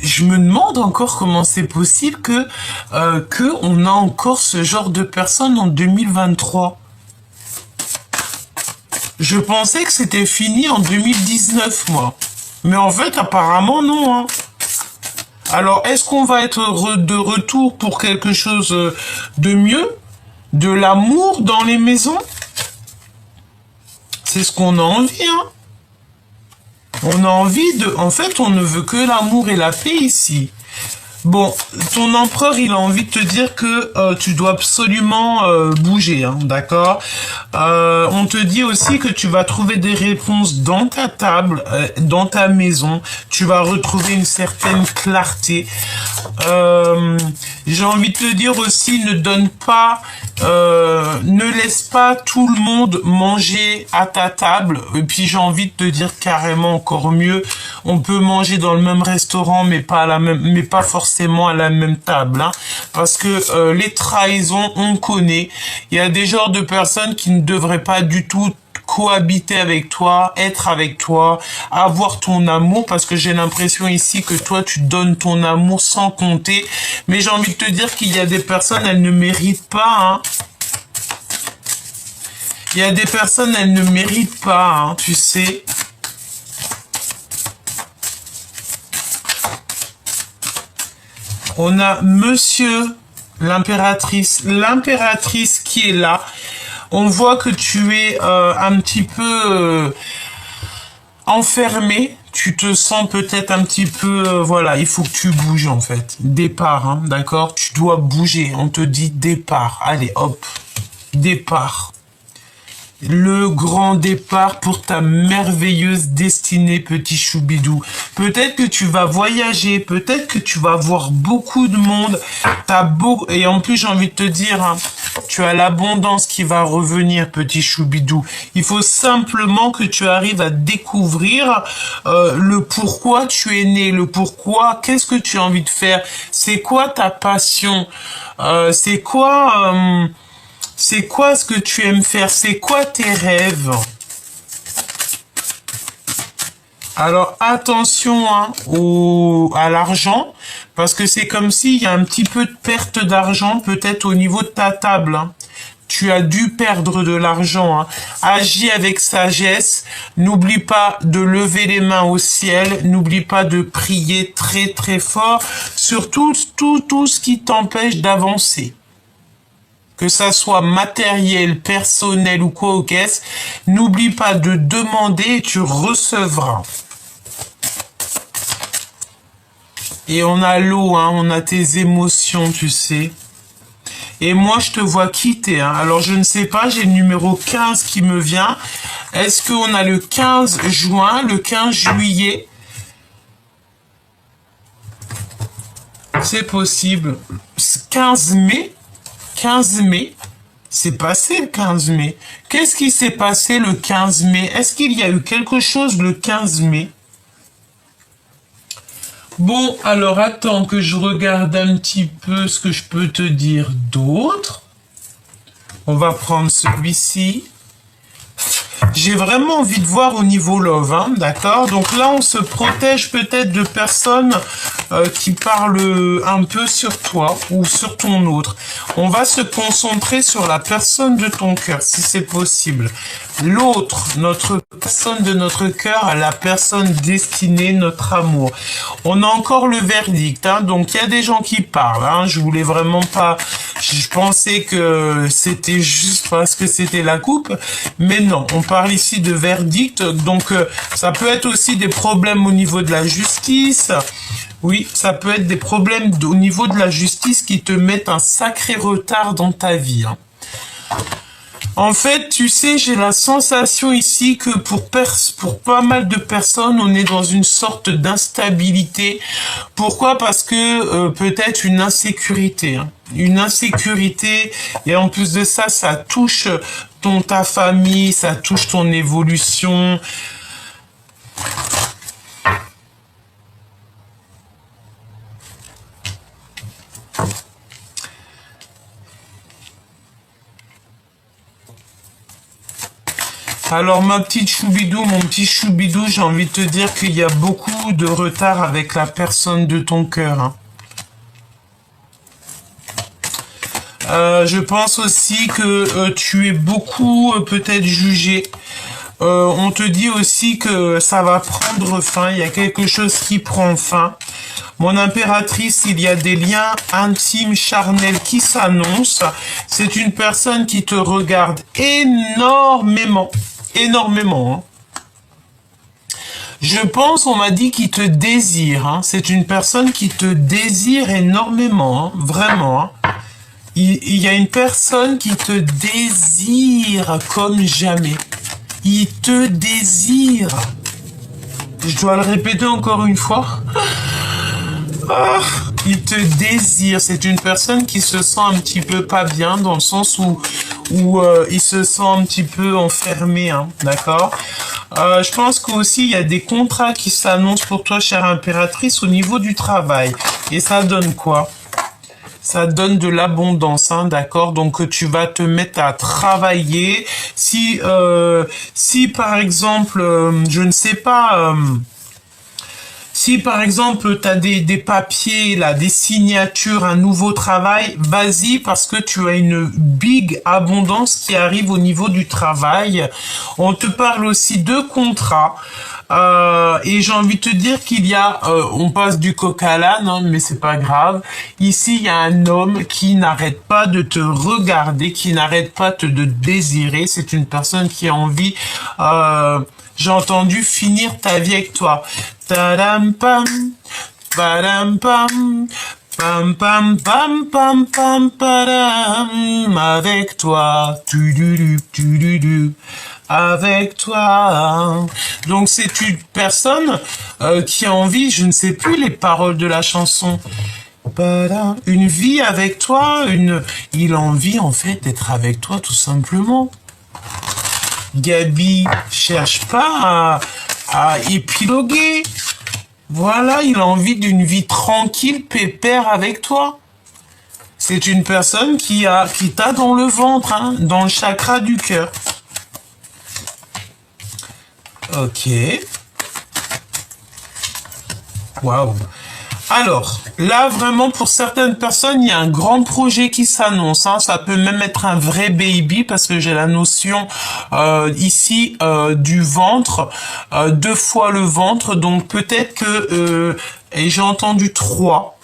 Je me demande encore comment c'est possible que on a encore ce genre de personnes en 2023. Je pensais que c'était fini en 2019, moi. Mais en fait, apparemment, non. Hein. Alors, est-ce qu'on va être de retour pour quelque chose de mieux? De l'amour dans les maisons? C'est ce qu'on a envie, hein. On a envie de... En fait, on ne veut que l'amour et la paix ici. Bon, ton empereur, il a envie de te dire que tu dois absolument bouger, hein, d'accord? On te dit aussi que tu vas trouver des réponses dans ta table, dans ta maison. Tu vas retrouver une certaine clarté. J'ai envie de te dire aussi, ne laisse pas tout le monde manger à ta table. Et puis j'ai envie de te dire carrément encore mieux, on peut manger dans le même restaurant, mais pas forcément à la même table, hein, parce que les trahisons, on connaît. Il y a des genres de personnes qui ne devraient pas du tout cohabiter avec toi, être avec toi, avoir ton amour, parce que j'ai l'impression ici que toi tu donnes ton amour sans compter, mais j'ai envie de te dire qu'il y a des personnes, elles ne méritent pas, hein. Il y a des personnes, elles ne méritent pas, hein, tu sais. On a monsieur l'impératrice qui est là. On voit que tu es un petit peu enfermé. Tu te sens peut-être un petit peu... voilà, il faut que tu bouges en fait. Départ, hein, d'accord? Tu dois bouger. On te dit départ. Allez, hop. Départ. Le grand départ pour ta merveilleuse destinée, petit choubidou. Peut-être que tu vas voyager, peut-être que tu vas voir beaucoup de monde. Et en plus, j'ai envie de te dire, hein, tu as l'abondance qui va revenir, petit choubidou. Il faut simplement que tu arrives à découvrir le pourquoi tu es né, le pourquoi, qu'est-ce que tu as envie de faire, c'est quoi ta passion, c'est quoi ce que tu aimes faire, c'est quoi tes rêves. Alors attention hein, à l'argent, parce que c'est comme s'il y a un petit peu de perte d'argent, peut-être au niveau de ta table. Hein. Tu as dû perdre de l'argent. Hein. Agis avec sagesse. N'oublie pas de lever les mains au ciel. N'oublie pas de prier très très fort sur tout ce qui t'empêche d'avancer. Que ça soit matériel, personnel ou quoi au caisse, n'oublie pas de demander et tu recevras. Et on a l'eau, hein, on a tes émotions, tu sais. Et moi, je te vois quitter. Hein. Alors, je ne sais pas, j'ai le numéro 15 qui me vient. Est-ce qu'on a le 15 juin, le 15 juillet? C'est possible. 15 mai? 15 mai? C'est passé le 15 mai. Qu'est-ce qui s'est passé le 15 mai? Est-ce qu'il y a eu quelque chose le 15 mai? Bon, alors attends que je regarde un petit peu ce que je peux te dire d'autre. On va prendre celui-ci. J'ai vraiment envie de voir au niveau love, hein, d'accord? Donc là, on se protège peut-être de personnes qui parlent un peu sur toi ou sur ton autre. On va se concentrer sur la personne de ton cœur, si c'est possible. L'autre, notre personne de notre cœur, la personne destinée, notre amour. On a encore le verdict, hein, donc il y a des gens qui parlent. Hein, je voulais vraiment pas... Je pensais que c'était juste parce que c'était la coupe, mais non, on parle ici de verdict, donc ça peut être aussi des problèmes au niveau de la justice. Oui, ça peut être des problèmes au niveau de la justice qui te mettent un sacré retard dans ta vie. Hein. En fait, tu sais, j'ai la sensation ici que pour pas mal de personnes, on est dans une sorte d'instabilité. Pourquoi? Parce que peut-être une insécurité. Hein. Une insécurité, et en plus de ça, ça touche ta famille, ça touche ton évolution. Alors ma petite choubidou, mon petit choubidou, j'ai envie de te dire qu'il y a beaucoup de retard avec la personne de ton cœur. Hein. Je pense aussi que tu es beaucoup peut-être jugé. On te dit aussi que ça va prendre fin, il y a quelque chose qui prend fin. Mon impératrice, il y a des liens intimes, charnels qui s'annoncent. C'est une personne qui te regarde énormément. Énormément. Hein. Je pense, on m'a dit qu'il te désire. Hein. C'est une personne qui te désire énormément. Hein. Vraiment. Hein. Il y a une personne qui te désire comme jamais. Il te désire. Je dois le répéter encore une fois. Ah, il te désire. C'est une personne qui se sent un petit peu pas bien dans le sens où il se sent un petit peu enfermé, hein, d'accord? Je pense qu'aussi il y a des contrats qui s'annoncent pour toi, chère impératrice, au niveau du travail. Et ça donne quoi? Ça donne de l'abondance, hein, d'accord? Donc tu vas te mettre à travailler. Si par exemple, je ne sais pas... Si par exemple tu as des papiers, là, des signatures, un nouveau travail, vas-y parce que tu as une big abondance qui arrive au niveau du travail. On te parle aussi de contrats. Et j'ai envie de te dire qu'il y a, on passe du coq à l'âne, hein, mais c'est pas grave. Ici, il y a un homme qui n'arrête pas de te regarder, qui n'arrête pas de te désirer. C'est une personne qui a envie, j'ai entendu, finir ta vie avec toi. Tadam pam, padam pam, pam pam pam pam pam padam, avec toi, tu du du, avec toi. Donc c'est une personne qui a envie, je ne sais plus les paroles de la chanson. Une vie avec toi, il a envie en fait d'être avec toi tout simplement. Gabi cherche pas à épiloguer. Voilà, il a envie d'une vie tranquille, pépère avec toi. C'est une personne qui t'a dans le ventre, hein, dans le chakra du cœur. Ok. Waouh. Alors, là, vraiment, pour certaines personnes, il y a un grand projet qui s'annonce. Hein. Ça peut même être un vrai baby, parce que j'ai la notion ici du ventre, 2 fois le ventre. Donc, peut-être que... et j'ai entendu 3.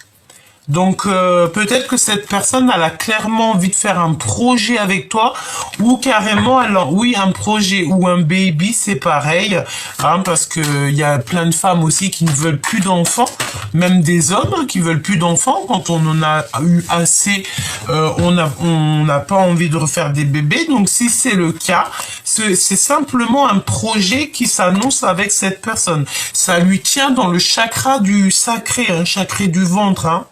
Donc peut-être que cette personne elle a clairement envie de faire un projet avec toi ou carrément alors oui un projet ou un baby c'est pareil hein, parce que il y a plein de femmes aussi qui ne veulent plus d'enfants, même des hommes hein, qui veulent plus d'enfants quand on en a eu assez, on n'a pas envie de refaire des bébés. Donc si c'est le cas, c'est simplement un projet qui s'annonce avec cette personne. Ça lui tient dans le chakra du sacré, un chakra du ventre. Hein.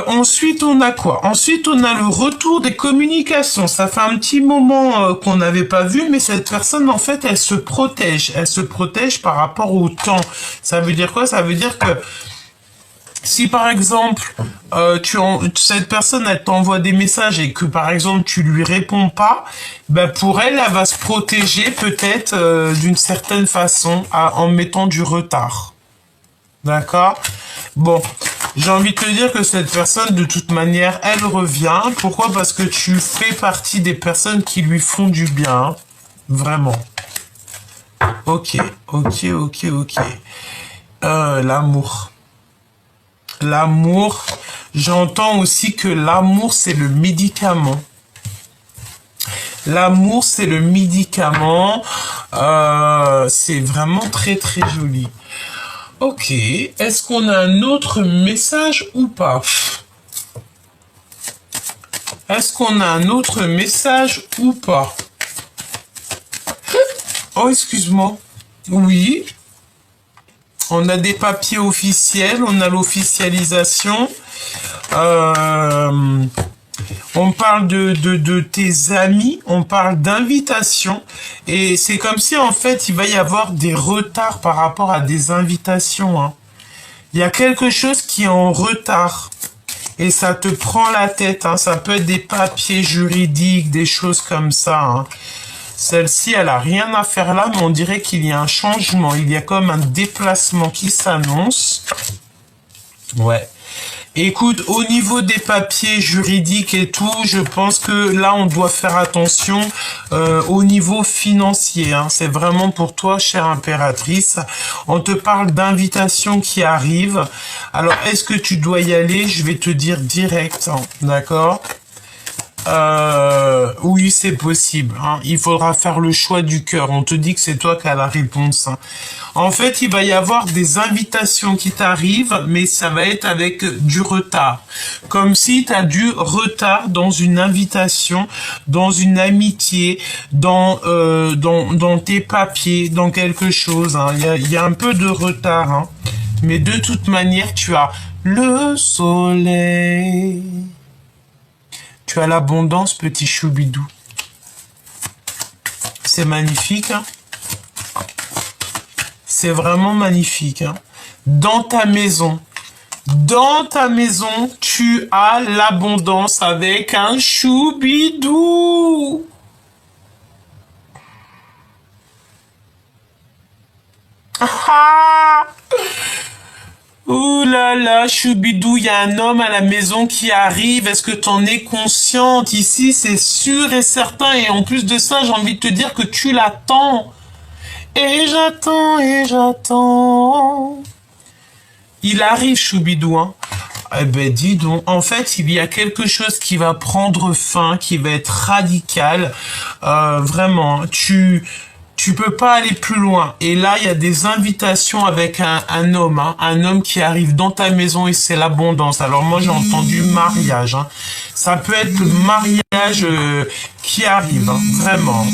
Ensuite, on a quoi? Ensuite, on a le retour des communications. Ça fait un petit moment qu'on n'avait pas vu, mais cette personne, en fait, elle se protège. Elle se protège par rapport au temps. Ça veut dire quoi? Ça veut dire que si, par exemple, cette personne, elle t'envoie des messages et que, par exemple, tu lui réponds pas, ben pour elle, elle va se protéger peut-être d'une certaine façon en mettant du retard. D'accord? Bon, j'ai envie de te dire que cette personne, de toute manière, elle revient. Pourquoi? Parce que tu fais partie des personnes qui lui font du bien. Hein. Vraiment. Ok. L'amour. L'amour, j'entends aussi que l'amour, c'est le médicament. L'amour, c'est le médicament. C'est vraiment très, très joli. Ok, est-ce qu'on a un autre message ou pas? Est-ce qu'on a un autre message ou pas? Oh, excuse-moi. Oui. On a des papiers officiels, on a l'officialisation. On parle de tes amis, on parle d'invitation. Et c'est comme si, en fait, il va y avoir des retards par rapport à des invitations. Hein. Il y a quelque chose qui est en retard. Et ça te prend la tête. Hein. Ça peut être des papiers juridiques, des choses comme ça. Hein. Celle-ci, elle a rien à faire là, mais on dirait qu'il y a un changement. Il y a comme un déplacement qui s'annonce. Ouais. Écoute, au niveau des papiers juridiques et tout, je pense que là, on doit faire attention au niveau financier. Hein. C'est vraiment pour toi, chère impératrice. On te parle d'invitations qui arrivent. Alors, est-ce que tu dois y aller? Je vais te dire direct, hein. D'accord? Oui, c'est possible. Hein. Il faudra faire le choix du cœur. On te dit que c'est toi qui as la réponse. Hein. En fait, il va y avoir des invitations qui t'arrivent, mais ça va être avec du retard. Comme si tu as du retard dans une invitation, dans une amitié, dans tes papiers, dans quelque chose. Hein. Il y a un peu de retard. Hein. Mais de toute manière, tu as le soleil. Tu as l'abondance, petit choubidou. C'est magnifique, hein? C'est vraiment magnifique, hein? Dans ta maison, tu as l'abondance avec un choubidou. Ah! Ouh là là, choubidou, il y a un homme à la maison qui arrive. Est-ce que tu en es consciente? Ici, c'est sûr et certain. Et en plus de ça, j'ai envie de te dire que tu l'attends. Et j'attends. Il arrive, choubidou, hein. Eh ben, dis donc. En fait, il y a quelque chose qui va prendre fin, qui va être radical. Vraiment, tu peux pas aller plus loin. Et là, il y a des invitations avec un homme, hein, un homme qui arrive dans ta maison et c'est l'abondance. Alors moi, j'ai entendu mariage. Hein. Ça peut être le mariage qui arrive, hein, vraiment.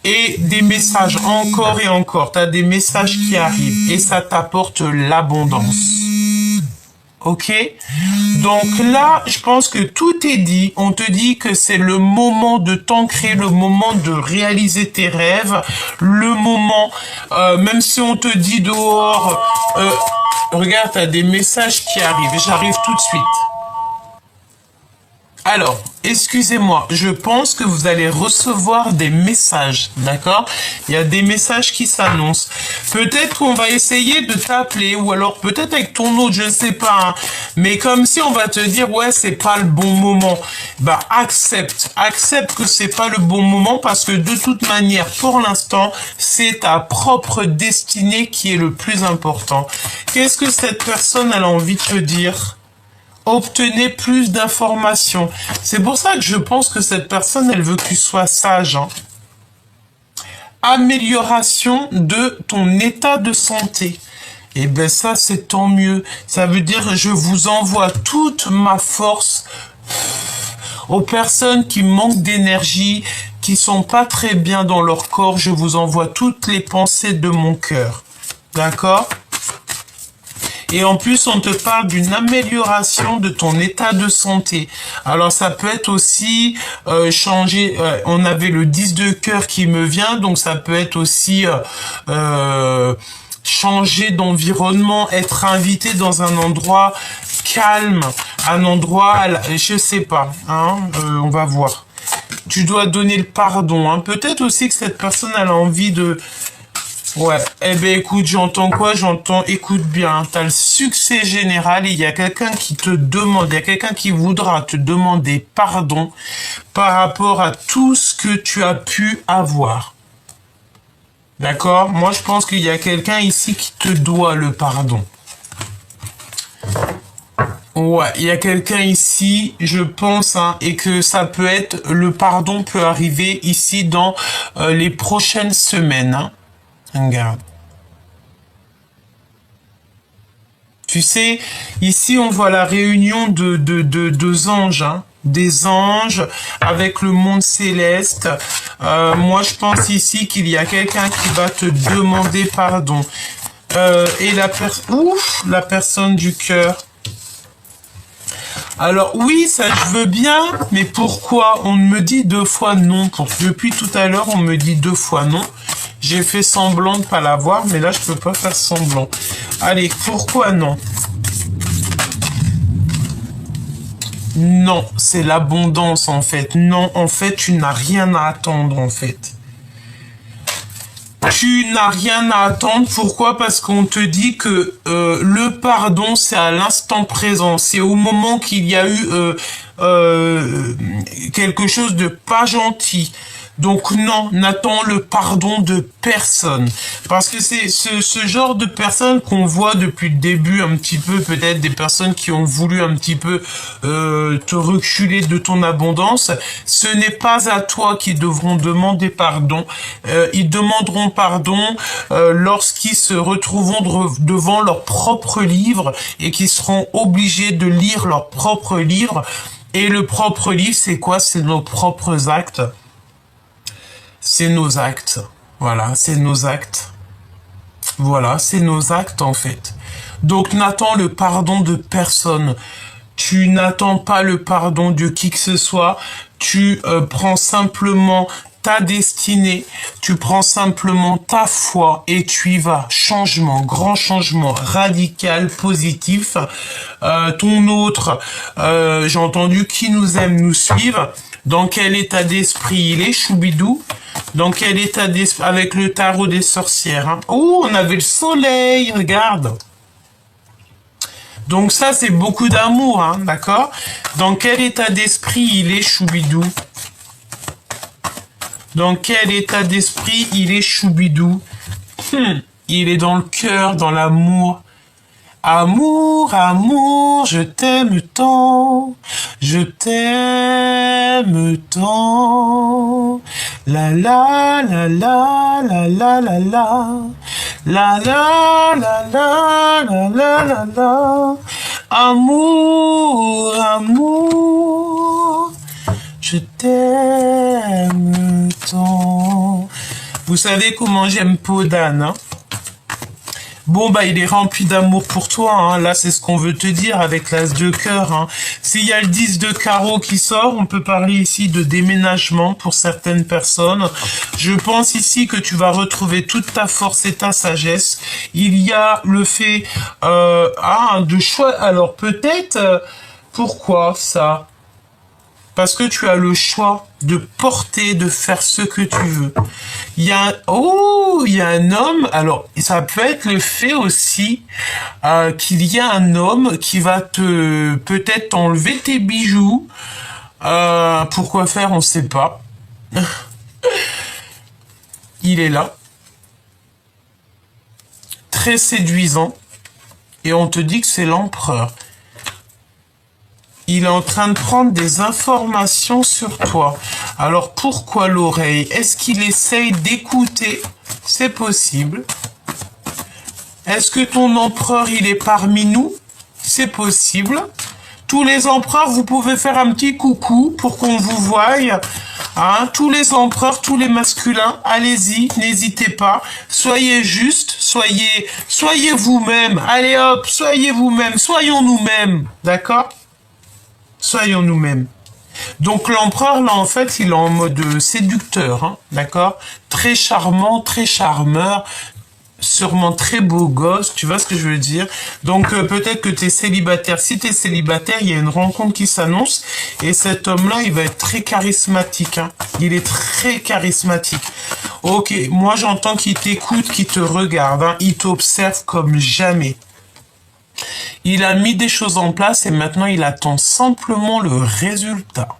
Et des messages encore et encore. Tu as des messages qui arrivent et ça t'apporte l'abondance. Ok? Donc là, je pense que tout est dit. On te dit que c'est le moment de t'ancrer, le moment de réaliser tes rêves, le moment, même si on te dit dehors, regarde, t'as des messages qui arrivent et j'arrive tout de suite. Alors, excusez-moi, je pense que vous allez recevoir des messages, d'accord? Il y a des messages qui s'annoncent. Peut-être qu'on va essayer de t'appeler, ou alors peut-être avec ton autre, je ne sais pas, hein. Mais comme si on va te dire, ouais, c'est pas le bon moment. Bah, accepte que c'est pas le bon moment, parce que de toute manière, pour l'instant, c'est ta propre destinée qui est le plus important. Qu'est-ce que cette personne elle a envie de te dire? Obtenez plus d'informations. C'est pour ça que je pense que cette personne, elle veut que tu sois sage, hein. Amélioration de ton état de santé. Et ben ça, c'est tant mieux. Ça veut dire je vous envoie toute ma force aux personnes qui manquent d'énergie, qui sont pas très bien dans leur corps. Je vous envoie toutes les pensées de mon cœur. D'accord ? Et en plus, on te parle d'une amélioration de ton état de santé. Alors, ça peut être aussi changer. On avait le 10 de cœur qui me vient, donc ça peut être aussi changer d'environnement, être invité dans un endroit calme, un endroit, je sais pas, hein, on va voir. Tu dois donner le pardon, hein. Peut-être aussi que cette personne elle a envie de... Ouais, eh ben écoute, j'entends quoi? J'entends, écoute bien, t'as le succès général et il y a quelqu'un qui te demande, il y a quelqu'un qui voudra te demander pardon par rapport à tout ce que tu as pu avoir. D'accord? Moi, je pense qu'il y a quelqu'un ici qui te doit le pardon. Ouais, il y a quelqu'un ici, je pense, hein, et que ça peut être, le pardon peut arriver ici dans les prochaines semaines, hein. Regarde. Tu sais, ici on voit la réunion de deux anges, hein, des anges avec le monde céleste. Moi je pense ici qu'il y a quelqu'un qui va te demander pardon. Et la personne du cœur. Alors oui, ça je veux bien, mais pourquoi on me dit 2 fois non? Depuis tout à l'heure, on me dit 2 fois non. J'ai fait semblant de pas l'avoir, mais là je peux pas faire semblant. Allez, pourquoi non? Non, c'est l'abondance en fait. Non, en fait, tu n'as rien à attendre en fait. Tu n'as rien à attendre. Pourquoi? Parce qu'on te dit que le pardon, c'est à l'instant présent. C'est au moment qu'il y a eu quelque chose de pas gentil. Donc non, n'attends le pardon de personne. Parce que c'est ce genre de personnes qu'on voit depuis le début un petit peu, peut-être des personnes qui ont voulu un petit peu te reculer de ton abondance. Ce n'est pas à toi qu'ils devront demander pardon. Ils demanderont pardon lorsqu'ils se retrouveront devant leur propre livre et qu'ils seront obligés de lire leur propre livre. Et le propre livre, c'est quoi? C'est nos propres actes. C'est nos actes. Voilà, c'est nos actes. Voilà, c'est nos actes en fait. Donc n'attends le pardon de personne. Tu n'attends pas le pardon de qui que ce soit. Tu prends simplement ta destinée. Tu prends simplement ta foi et tu y vas. Changement, grand changement, radical, positif. Ton autre, j'ai entendu qui nous aime nous suivre. Dans quel état d'esprit il est, Choubidou? Dans quel état d'esprit, avec le tarot des sorcières, hein. Oh, on avait le soleil, regarde. Donc ça, c'est beaucoup d'amour, hein, d'accord? Dans quel état d'esprit il est, Choubidou? Dans quel état d'esprit il est, Choubidou? Il est dans le cœur, dans l'amour. Amour, amour, je t'aime tant, je t'aime tant. La la la la la la la la. La la la la la la la la. Amour, amour, je t'aime tant. Vous savez comment j'aime Podane, hein? Bon, bah, il est rempli d'amour pour toi, hein. Là, c'est ce qu'on veut te dire avec l'as de cœur, hein. S'il y a le 10 de carreau qui sort, on peut parler ici de déménagement pour certaines personnes. Je pense ici que tu vas retrouver toute ta force et ta sagesse. Il y a le fait, de choix. Alors, peut-être, pourquoi ça? Parce que tu as le choix de porter, de faire ce que tu veux. Il y a un homme, alors ça peut être le fait aussi qu'il y a un homme qui va peut-être t'enlever tes bijoux. Pourquoi faire, on sait pas. Il est là. Très séduisant. Et on te dit que c'est l'empereur. Il est en train de prendre des informations sur toi. Alors pourquoi l'oreille? Est-ce qu'il essaye d'écouter? C'est possible. Est-ce que ton empereur, il est parmi nous? C'est possible. Tous les empereurs, vous pouvez faire un petit coucou pour qu'on vous voie. Hein, tous les empereurs, tous les masculins, allez-y, n'hésitez pas. Soyez juste, soyez vous-même. Allez hop, soyez vous-même, soyons nous-mêmes. D'accord? Soyons nous-mêmes. Donc l'empereur, là, en fait, il est en mode séducteur, hein, d'accord? Très charmant, très charmeur, sûrement très beau gosse, tu vois ce que je veux dire? Donc peut-être que tu es célibataire. Si tu es célibataire, il y a une rencontre qui s'annonce, et cet homme-là, il va être très charismatique, hein. Il est très charismatique. Ok, moi j'entends qu'il t'écoute, qu'il te regarde, hein. Il t'observe comme jamais. Il a mis des choses en place et maintenant il attend simplement le résultat.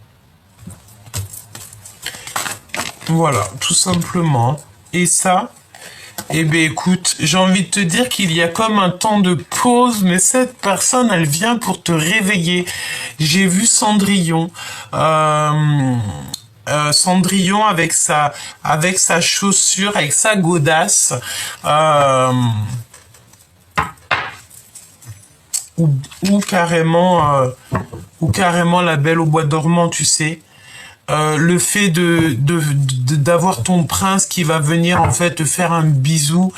Voilà, tout simplement. Et ça, eh bien écoute, j'ai envie de te dire qu'il y a comme un temps de pause, mais cette personne, elle vient pour te réveiller. J'ai vu Cendrillon. Cendrillon avec sa chaussure, avec sa godasse. Ou carrément la Belle au bois dormant, tu sais. Le fait d'avoir ton prince qui va venir en fait te faire un bisou,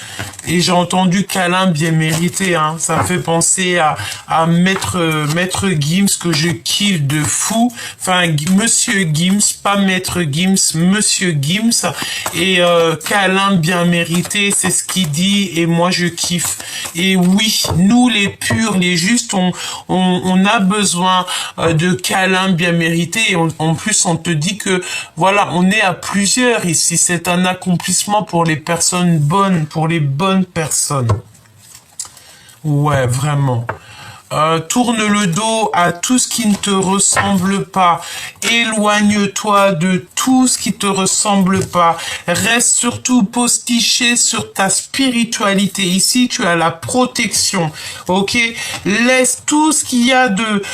et j'ai entendu câlin bien mérité, hein. Ça me fait penser à Maître Gims, que je kiffe de fou, enfin Monsieur Gims, pas Maître Gims, Monsieur Gims, et câlin bien mérité, c'est ce qu'il dit, et moi je kiffe. Et oui, nous les purs, les justes, on a besoin de câlins bien mérités, et en plus on te dit que voilà, on est à plusieurs ici, c'est un accomplissement pour les personnes bonnes, pour les bonnes personnes. Ouais, vraiment. Tourne le dos à tout ce qui ne te ressemble pas. Éloigne-toi de tout ce qui te ressemble pas. Reste surtout postiché sur ta spiritualité. Ici, tu as la protection. Ok? Laisse tout ce qu'il y a de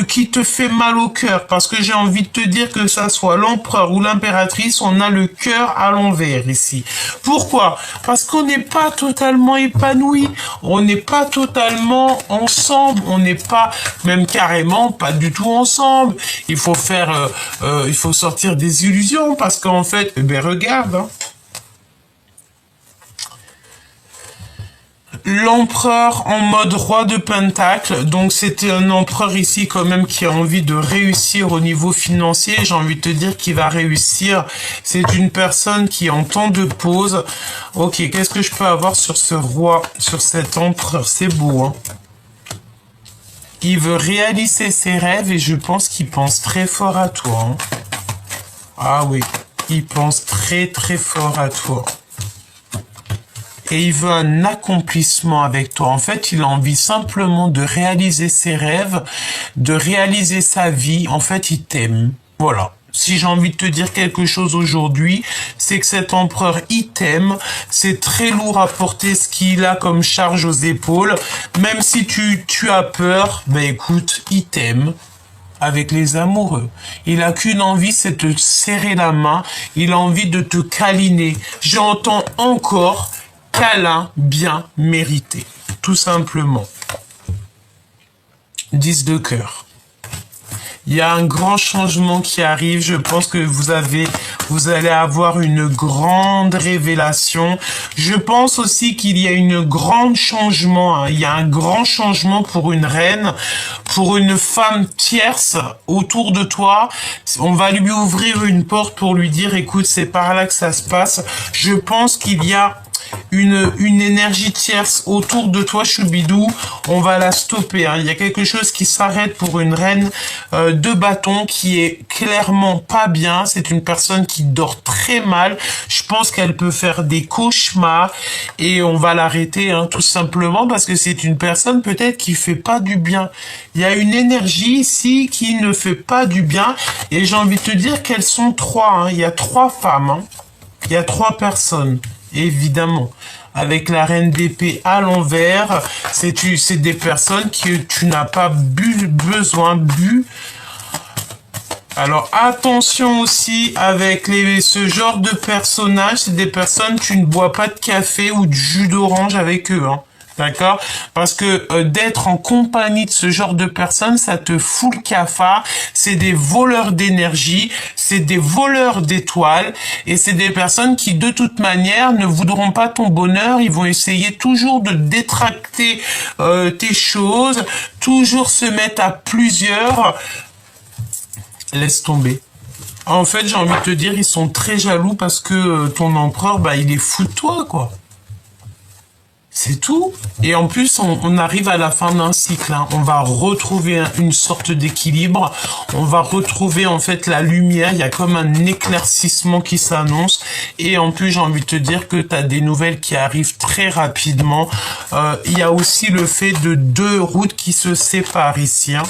qui te fait mal au cœur. Parce que j'ai envie de te dire que ça soit l'empereur ou l'impératrice, on a le cœur à l'envers ici. Pourquoi? Parce qu'on n'est pas totalement épanoui. On n'est pas totalement ensemble. On n'est pas, même carrément, pas du tout ensemble. Il faut faire, il faut sortir des illusions, parce qu'en fait, eh ben regarde, hein. L'empereur en mode roi de pentacle, donc c'était un empereur ici quand même qui a envie de réussir au niveau financier. J'ai envie de te dire qu'il va réussir. C'est une personne qui est en temps de pause. Ok, qu'est-ce que je peux avoir sur ce roi, sur cet empereur? C'est beau, hein. Il veut réaliser ses rêves, et je pense qu'il pense très fort à toi, hein. Ah oui, il pense très très fort à toi. Et il veut un accomplissement avec toi. En fait, il a envie simplement de réaliser ses rêves, de réaliser sa vie. En fait, il t'aime. Voilà. Si j'ai envie de te dire quelque chose aujourd'hui, c'est que cet empereur, il t'aime. C'est très lourd à porter ce qu'il a comme charge aux épaules. Même si tu as peur, ben écoute, il t'aime. Avec les amoureux. Il a qu'une envie, c'est de te serrer la main. Il a envie de te câliner. J'entends encore câlin bien mérité. Tout simplement. 10 de cœur. Il y a un grand changement qui arrive. Je pense que vous allez avoir une grande révélation. Je pense aussi qu'il y a une grande changement. Hein. Il y a un grand changement pour une reine, pour une femme tierce autour de toi. On va lui ouvrir une porte pour lui dire, écoute, c'est par là que ça se passe. Je pense qu'il y a une énergie tierce autour de toi, Choubidou, on va la stopper. Hein. Il y a quelque chose qui s'arrête pour une reine de bâton qui est clairement pas bien. C'est une personne qui dort très mal. Je pense qu'elle peut faire des cauchemars et on va l'arrêter hein, tout simplement parce que c'est une personne peut-être qui fait pas du bien. Il y a une énergie ici qui ne fait pas du bien et j'ai envie de te dire qu'elles sont trois. Hein. Il y a trois femmes. Hein. Il y a trois personnes. Évidemment, avec la reine d'épée à l'envers, c'est des personnes que tu n'as pas besoin. Alors attention aussi avec ce genre de personnages, c'est des personnes tu ne bois pas de café ou de jus d'orange avec eux, hein. D'accord? Parce que d'être en compagnie de ce genre de personnes, ça te fout le cafard. C'est des voleurs d'énergie, c'est des voleurs d'étoiles, et c'est des personnes qui, de toute manière, ne voudront pas ton bonheur. Ils vont essayer toujours de détracter tes choses, toujours se mettre à plusieurs. Laisse tomber. En fait, j'ai envie de te dire, ils sont très jaloux parce que ton empereur, bah, il est fou de toi, quoi. C'est tout. Et en plus, on arrive à la fin d'un cycle. Hein. On va retrouver une sorte d'équilibre. On va retrouver en fait la lumière. Il y a comme un éclaircissement qui s'annonce. Et en plus, j'ai envie de te dire que tu as des nouvelles qui arrivent très rapidement. Il y a aussi le fait de deux routes qui se séparent ici. Hein.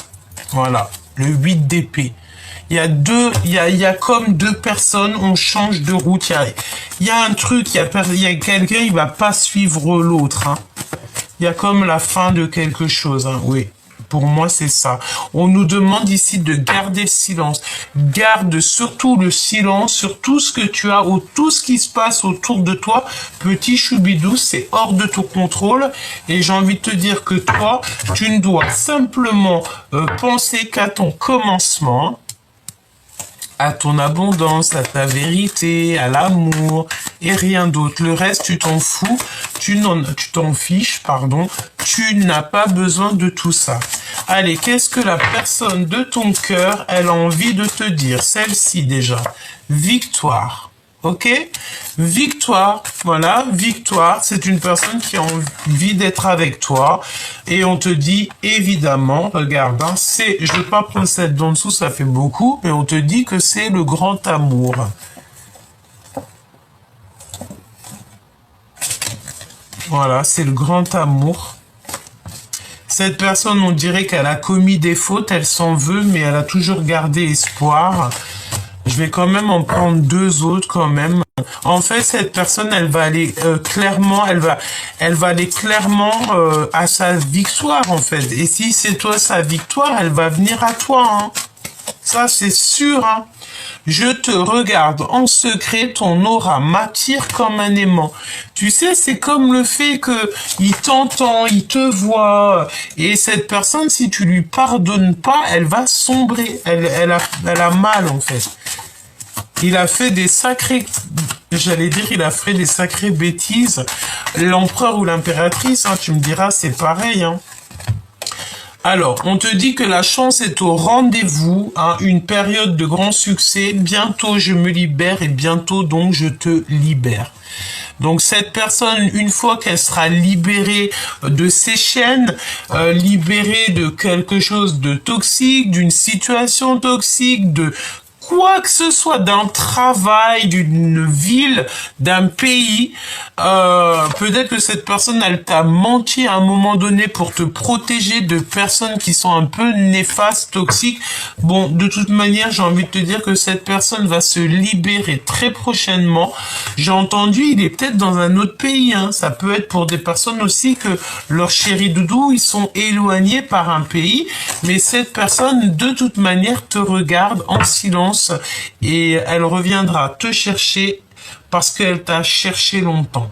Voilà, le 8 d'épée. Il y a comme deux personnes, on change de route. Il y a un truc, il y a quelqu'un, il va pas suivre l'autre. Hein. Il y a comme la fin de quelque chose. Hein. Oui, pour moi c'est ça. On nous demande ici de garder le silence. Garde surtout le silence sur tout ce que tu as, ou tout ce qui se passe autour de toi. Petit Choubidou, c'est hors de ton contrôle. Et j'ai envie de te dire que toi, tu ne dois simplement penser qu'à ton commencement. À ton abondance, à ta vérité, à l'amour, et rien d'autre. Le reste, tu t'en fous, tu t'en fiches, pardon, tu n'as pas besoin de tout ça. Allez, qu'est-ce que la personne de ton cœur, elle a envie de te dire? Celle-ci déjà. Victoire. Ok? Victoire, voilà, victoire, c'est une personne qui a envie d'être avec toi. Et on te dit, évidemment, regarde, hein, je vais pas prendre celle d'en dessous, ça fait beaucoup, mais on te dit que c'est le grand amour. Voilà, c'est le grand amour. Cette personne, on dirait qu'elle a commis des fautes, elle s'en veut, mais elle a toujours gardé espoir. Je vais quand même en prendre deux autres quand même. En fait, cette personne, elle va aller clairement, elle va aller clairement à sa victoire en fait. Et si c'est toi sa victoire, elle va venir à toi. Hein. Ça, c'est sûr. Hein. Je te regarde en secret, ton aura m'attire comme un aimant. Tu sais, c'est comme le fait que il t'entend, il te voit. Et cette personne, si tu lui pardonnes pas, elle va sombrer. Elle a mal en fait. Il a fait des sacrés, il a fait des sacrées bêtises. L'empereur ou l'impératrice, hein, tu me diras, c'est pareil. Hein. Alors, on te dit que la chance est au rendez-vous, hein, une période de grand succès. Bientôt, je me libère et bientôt, donc, je te libère. Donc cette personne, une fois qu'elle sera libérée de ses chaînes, libérée de quelque chose de toxique, d'une situation toxique, de quoi que ce soit, d'un travail, d'une ville, d'un pays, peut-être que cette personne, elle t'a menti à un moment donné pour te protéger de personnes qui sont un peu néfastes, toxiques. Bon, de toute manière, j'ai envie de te dire que cette personne va se libérer très prochainement. J'ai entendu, il est peut-être dans un autre pays. Hein. Ça peut être pour des personnes aussi que leurs chéris doudous, ils sont éloignés par un pays. Mais cette personne, de toute manière, te regarde en silence et elle reviendra te chercher parce qu'elle t'a cherché longtemps.